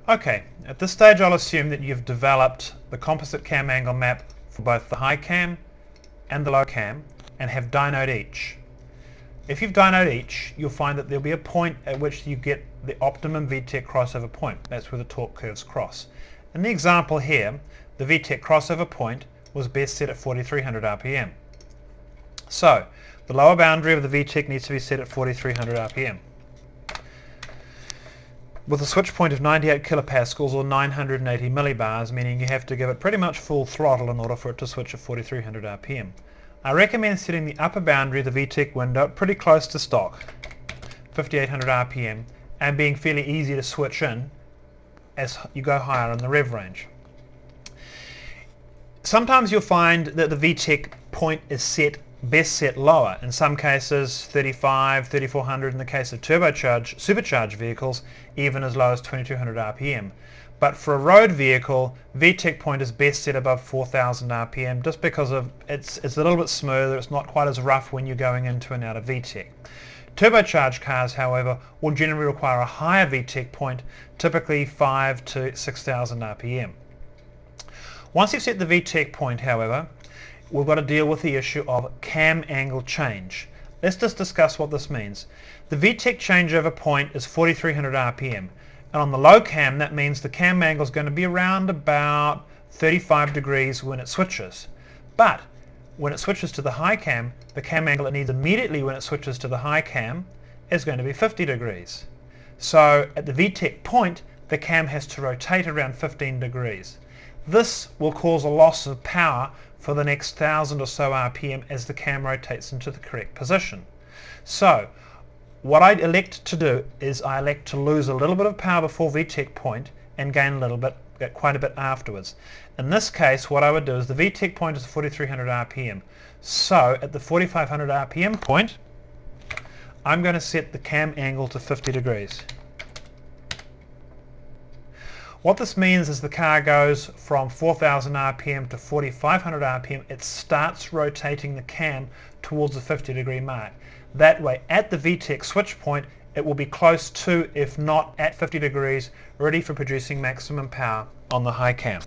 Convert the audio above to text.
Okay, at this stage I'll assume that you've developed the composite cam angle map for both the high cam and the low cam and have dynoed each. If you've dynoed each, you'll find that there'll be a point at which you get the optimum VTEC crossover point. That's where the torque curves cross. In the example here, the VTEC crossover point was best set at 4300 RPM. So, the lower boundary of the VTEC needs to be set at 4300 RPM. With a switch point of 98 kilopascals or 980 millibars, meaning you have to give it pretty much full throttle in order for it to switch at 4300 RPM. I recommend setting the upper boundary of the VTEC window pretty close to stock, 5800 RPM, and being fairly easy to switch in as you go higher in the rev range. Sometimes you'll find that the VTEC point is best set lower. In some cases 35, 3400, in the case of supercharged vehicles, even as low as 2200 RPM. But for a road vehicle, VTEC point is best set above 4000 RPM just because of it's a little bit smoother, it's not quite as rough when you're going into and out of VTEC. Turbocharged cars, however, will generally require a higher VTEC point, typically 5 to 6000 RPM. Once you've set the VTEC point, however, we've got to deal with the issue of cam angle change. Let's just discuss what this means. The VTEC changeover point is 4300 RPM, and on the low cam that means the cam angle is going to be around about 35 degrees when it switches. But when it switches to the high cam, the cam angle it needs immediately when it switches to the high cam is going to be 50 degrees. So at the VTEC point, the cam has to rotate around 15 degrees. This will cause a loss of power for the next 1000 or so RPM as the cam rotates into the correct position. So what I elect to do is I elect to lose a little bit of power before VTEC point and gain a little bit, quite a bit afterwards. In this case, what I would do is the VTEC point is 4300 RPM. So at the 4500 RPM point, I'm going to set the cam angle to 50 degrees. What this means is the car goes from 4000 RPM to 4500 RPM, it starts rotating the cam towards the 50 degree mark. That way, at the VTEC switch point, it will be close to, if not at 50 degrees, ready for producing maximum power on the high cam.